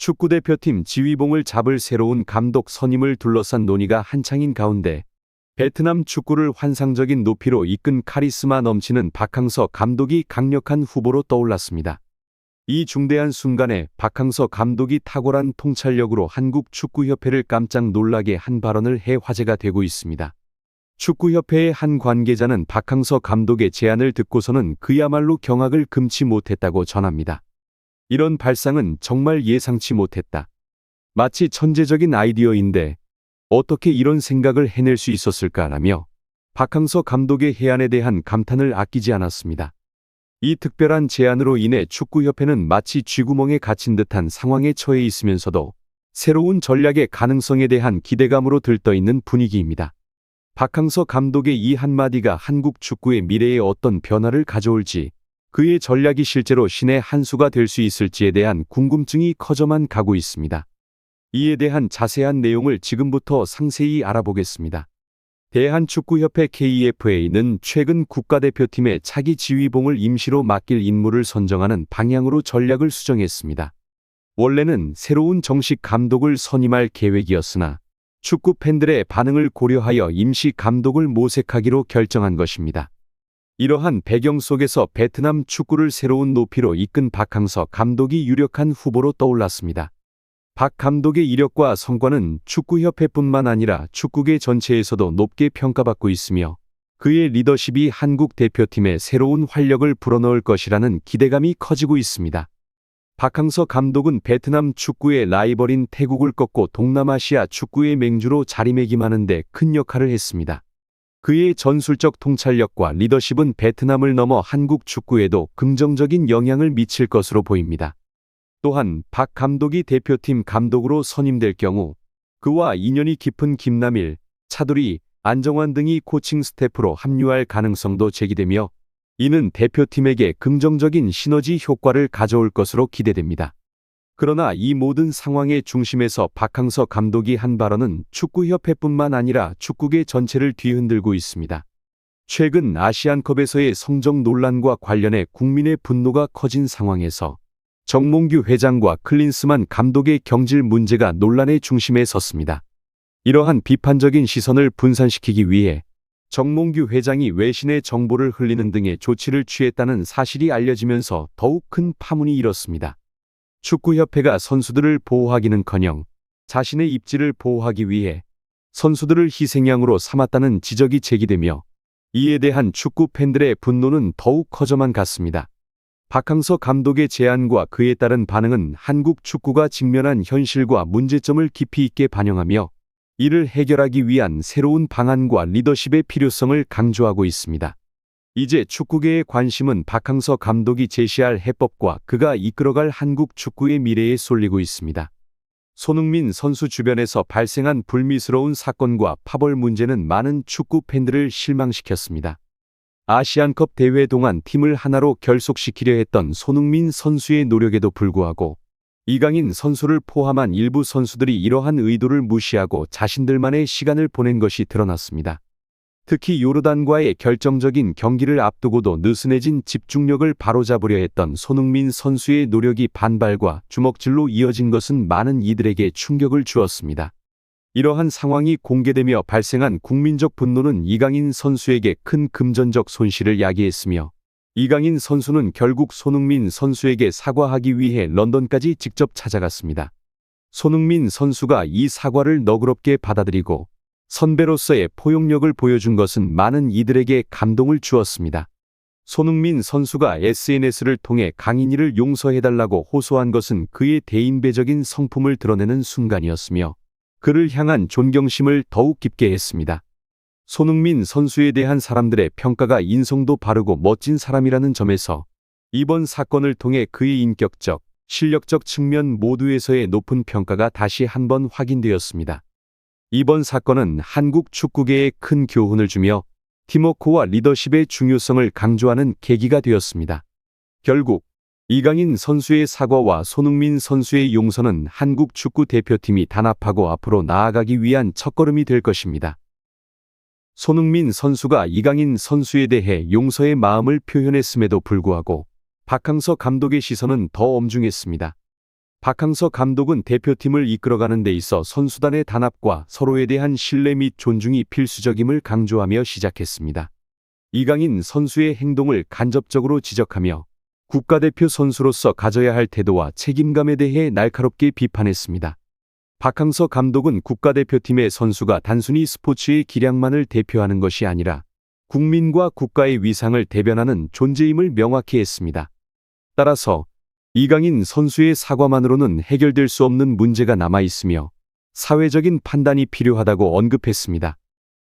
축구대표팀 지휘봉을 잡을 새로운 감독 선임을 둘러싼 논의가 한창인 가운데 베트남 축구를 환상적인 높이로 이끈 카리스마 넘치는 박항서 감독이 강력한 후보로 떠올랐습니다. 이 중대한 순간에 박항서 감독이 탁월한 통찰력으로 한국축구협회를 깜짝 놀라게 한 발언을 해 화제가 되고 있습니다. 축구협회의 한 관계자는 박항서 감독의 제안을 듣고서는 그야말로 경악을 금치 못했다고 전합니다. 이런 발상은 정말 예상치 못했다. 마치 천재적인 아이디어인데 어떻게 이런 생각을 해낼 수 있었을까라며 박항서 감독의 해안에 대한 감탄을 아끼지 않았습니다. 이 특별한 제안으로 인해 축구협회는 마치 쥐구멍에 갇힌 듯한 상황에 처해 있으면서도 새로운 전략의 가능성에 대한 기대감으로 들떠있는 분위기입니다. 박항서 감독의 이 한마디가 한국 축구의 미래에 어떤 변화를 가져올지, 그의 전략이 실제로 신의 한 수가 될 수 있을지에 대한 궁금증이 커져만 가고 있습니다. 이에 대한 자세한 내용을 지금부터 상세히 알아보겠습니다. 대한축구협회 KFA는 최근 국가대표팀의 차기 지휘봉을 임시로 맡길 인물을 선정하는 방향으로 전략을 수정했습니다. 원래는 새로운 정식 감독을 선임할 계획이었으나 축구 팬들의 반응을 고려하여 임시 감독을 모색하기로 결정한 것입니다. 이러한 배경 속에서 베트남 축구를 새로운 높이로 이끈 박항서 감독이 유력한 후보로 떠올랐습니다. 박 감독의 이력과 성과는 축구협회뿐만 아니라 축구계 전체에서도 높게 평가받고 있으며 그의 리더십이 한국 대표팀에 새로운 활력을 불어넣을 것이라는 기대감이 커지고 있습니다. 박항서 감독은 베트남 축구의 라이벌인 태국을 꺾고 동남아시아 축구의 맹주로 자리매김하는 데 큰 역할을 했습니다. 그의 전술적 통찰력과 리더십은 베트남을 넘어 한국 축구에도 긍정적인 영향을 미칠 것으로 보입니다. 또한 박 감독이 대표팀 감독으로 선임될 경우 그와 인연이 깊은 김남일, 차두리, 안정환 등이 코칭 스태프로 합류할 가능성도 제기되며 이는 대표팀에게 긍정적인 시너지 효과를 가져올 것으로 기대됩니다. 그러나 이 모든 상황의 중심에서 박항서 감독이 한 발언은 축구협회뿐만 아니라 축구계 전체를 뒤흔들고 있습니다. 최근 아시안컵에서의 성적 논란과 관련해 국민의 분노가 커진 상황에서 정몽규 회장과 클린스만 감독의 경질 문제가 논란의 중심에 섰습니다. 이러한 비판적인 시선을 분산시키기 위해 정몽규 회장이 외신의 정보를 흘리는 등의 조치를 취했다는 사실이 알려지면서 더욱 큰 파문이 일었습니다. 축구협회가 선수들을 보호하기는커녕 자신의 입지를 보호하기 위해 선수들을 희생양으로 삼았다는 지적이 제기되며 이에 대한 축구 팬들의 분노는 더욱 커져만 갔습니다. 박항서 감독의 제안과 그에 따른 반응은 한국 축구가 직면한 현실과 문제점을 깊이 있게 반영하며 이를 해결하기 위한 새로운 방안과 리더십의 필요성을 강조하고 있습니다. 이제 축구계의 관심은 박항서 감독이 제시할 해법과 그가 이끌어갈 한국 축구의 미래에 쏠리고 있습니다. 손흥민 선수 주변에서 발생한 불미스러운 사건과 파벌 문제는 많은 축구 팬들을 실망시켰습니다. 아시안컵 대회 동안 팀을 하나로 결속시키려 했던 손흥민 선수의 노력에도 불구하고 이강인 선수를 포함한 일부 선수들이 이러한 의도를 무시하고 자신들만의 시간을 보낸 것이 드러났습니다. 특히 요르단과의 결정적인 경기를 앞두고도 느슨해진 집중력을 바로잡으려 했던 손흥민 선수의 노력이 반발과 주먹질로 이어진 것은 많은 이들에게 충격을 주었습니다. 이러한 상황이 공개되며 발생한 국민적 분노는 이강인 선수에게 큰 금전적 손실을 야기했으며 이강인 선수는 결국 손흥민 선수에게 사과하기 위해 런던까지 직접 찾아갔습니다. 손흥민 선수가 이 사과를 너그럽게 받아들이고 선배로서의 포용력을 보여준 것은 많은 이들에게 감동을 주었습니다. 손흥민 선수가 SNS를 통해 강인이를 용서해달라고 호소한 것은 그의 대인배적인 성품을 드러내는 순간이었으며 그를 향한 존경심을 더욱 깊게 했습니다. 손흥민 선수에 대한 사람들의 평가가 인성도 바르고 멋진 사람이라는 점에서 이번 사건을 통해 그의 인격적, 실력적 측면 모두에서의 높은 평가가 다시 한번 확인되었습니다. 이번 사건은 한국 축구계에 큰 교훈을 주며 팀워크와 리더십의 중요성을 강조하는 계기가 되었습니다. 결국 이강인 선수의 사과와 손흥민 선수의 용서는 한국 축구 대표팀이 단합하고 앞으로 나아가기 위한 첫걸음이 될 것입니다. 손흥민 선수가 이강인 선수에 대해 용서의 마음을 표현했음에도 불구하고 박항서 감독의 시선은 더 엄중했습니다. 박항서 감독은 대표팀을 이끌어가는 데 있어 선수단의 단합과 서로에 대한 신뢰 및 존중이 필수적임을 강조하며 시작했습니다. 이강인 선수의 행동을 간접적으로 지적하며 국가대표 선수로서 가져야 할 태도와 책임감에 대해 날카롭게 비판했습니다. 박항서 감독은 국가대표팀의 선수가 단순히 스포츠의 기량만을 대표하는 것이 아니라 국민과 국가의 위상을 대변하는 존재임을 명확히 했습니다. 따라서 이강인 선수의 사과만으로는 해결될 수 없는 문제가 남아있으며 사회적인 판단이 필요하다고 언급했습니다.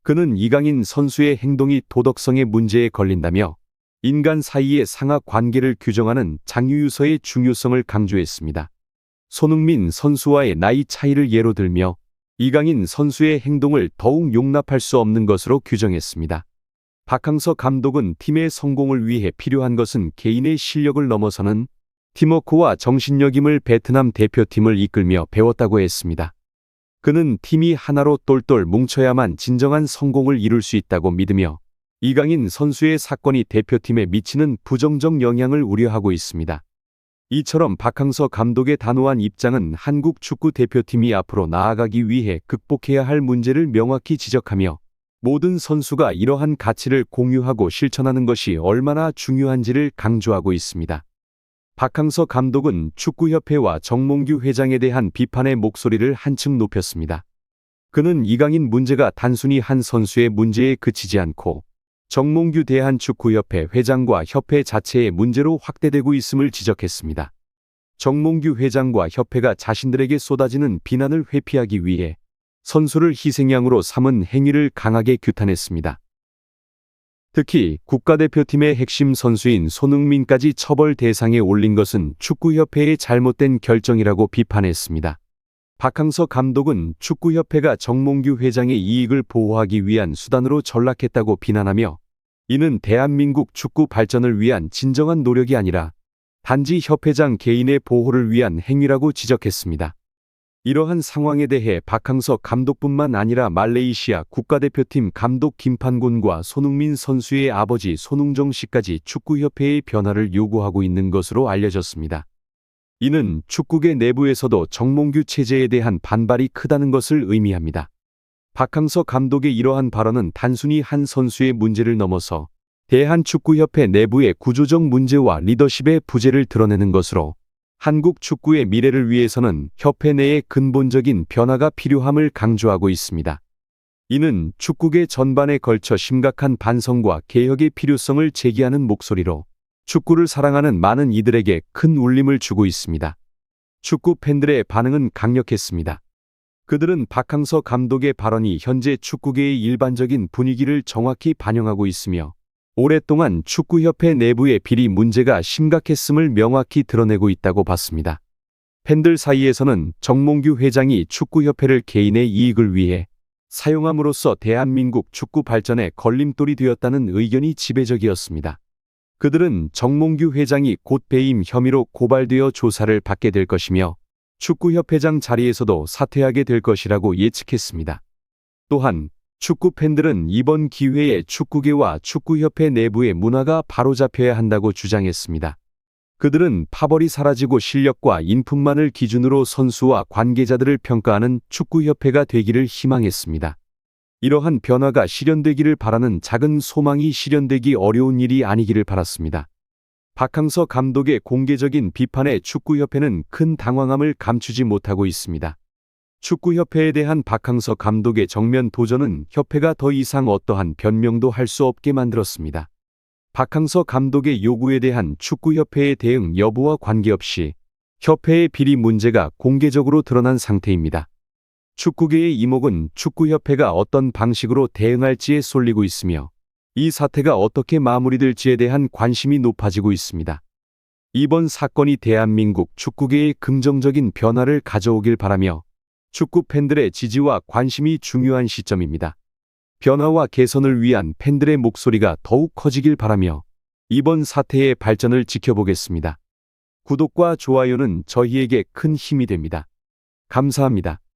그는 이강인 선수의 행동이 도덕성의 문제에 걸린다며 인간 사이의 상하 관계를 규정하는 장유유서의 중요성을 강조했습니다. 손흥민 선수와의 나이 차이를 예로 들며 이강인 선수의 행동을 더욱 용납할 수 없는 것으로 규정했습니다. 박항서 감독은 팀의 성공을 위해 필요한 것은 개인의 실력을 넘어서는 팀워크와 정신력임을 베트남 대표팀을 이끌며 배웠다고 했습니다. 그는 팀이 하나로 똘똘 뭉쳐야만 진정한 성공을 이룰 수 있다고 믿으며 이강인 선수의 사건이 대표팀에 미치는 부정적 영향을 우려하고 있습니다. 이처럼 박항서 감독의 단호한 입장은 한국 축구 대표팀이 앞으로 나아가기 위해 극복해야 할 문제를 명확히 지적하며 모든 선수가 이러한 가치를 공유하고 실천하는 것이 얼마나 중요한지를 강조하고 있습니다. 박항서 감독은 축구협회와 정몽규 회장에 대한 비판의 목소리를 한층 높였습니다. 그는 이강인 문제가 단순히 한 선수의 문제에 그치지 않고 정몽규 대한축구협회 회장과 협회 자체의 문제로 확대되고 있음을 지적했습니다. 정몽규 회장과 협회가 자신들에게 쏟아지는 비난을 회피하기 위해 선수를 희생양으로 삼은 행위를 강하게 규탄했습니다. 특히 국가대표팀의 핵심 선수인 손흥민까지 처벌 대상에 올린 것은 축구협회의 잘못된 결정이라고 비판했습니다. 박항서 감독은 축구협회가 정몽규 회장의 이익을 보호하기 위한 수단으로 전락했다고 비난하며 이는 대한민국 축구 발전을 위한 진정한 노력이 아니라 단지 협회장 개인의 보호를 위한 행위라고 지적했습니다. 이러한 상황에 대해 박항서 감독뿐만 아니라 말레이시아 국가대표팀 감독 김판곤과 손흥민 선수의 아버지 손흥정 씨까지 축구협회의 변화를 요구하고 있는 것으로 알려졌습니다. 이는 축구계 내부에서도 정몽규 체제에 대한 반발이 크다는 것을 의미합니다. 박항서 감독의 이러한 발언은 단순히 한 선수의 문제를 넘어서 대한축구협회 내부의 구조적 문제와 리더십의 부재를 드러내는 것으로 한국 축구의 미래를 위해서는 협회 내의 근본적인 변화가 필요함을 강조하고 있습니다. 이는 축구계 전반에 걸쳐 심각한 반성과 개혁의 필요성을 제기하는 목소리로 축구를 사랑하는 많은 이들에게 큰 울림을 주고 있습니다. 축구 팬들의 반응은 강력했습니다. 그들은 박항서 감독의 발언이 현재 축구계의 일반적인 분위기를 정확히 반영하고 있으며 오랫동안 축구협회 내부의 비리 문제가 심각했음을 명확히 드러내고 있다고 봤습니다. 팬들 사이에서는 정몽규 회장이 축구협회를 개인의 이익을 위해 사용함으로써 대한민국 축구 발전에 걸림돌이 되었다는 의견이 지배적이었습니다. 그들은 정몽규 회장이 곧 배임 혐의로 고발되어 조사를 받게 될 것이며 축구협회장 자리에서도 사퇴하게 될 것이라고 예측했습니다. 또한 축구 팬들은 이번 기회에 축구계와 축구협회 내부의 문화가 바로잡혀야 한다고 주장했습니다. 그들은 파벌이 사라지고 실력과 인품만을 기준으로 선수와 관계자들을 평가하는 축구협회가 되기를 희망했습니다. 이러한 변화가 실현되기를 바라는 작은 소망이 실현되기 어려운 일이 아니기를 바랐습니다. 박항서 감독의 공개적인 비판에 축구협회는 큰 당황함을 감추지 못하고 있습니다. 축구협회에 대한 박항서 감독의 정면 도전은 협회가 더 이상 어떠한 변명도 할 수 없게 만들었습니다. 박항서 감독의 요구에 대한 축구협회의 대응 여부와 관계없이 협회의 비리 문제가 공개적으로 드러난 상태입니다. 축구계의 이목은 축구협회가 어떤 방식으로 대응할지에 쏠리고 있으며 이 사태가 어떻게 마무리될지에 대한 관심이 높아지고 있습니다. 이번 사건이 대한민국 축구계의 긍정적인 변화를 가져오길 바라며 축구 팬들의 지지와 관심이 중요한 시점입니다. 변화와 개선을 위한 팬들의 목소리가 더욱 커지길 바라며 이번 사태의 발전을 지켜보겠습니다. 구독과 좋아요는 저희에게 큰 힘이 됩니다. 감사합니다.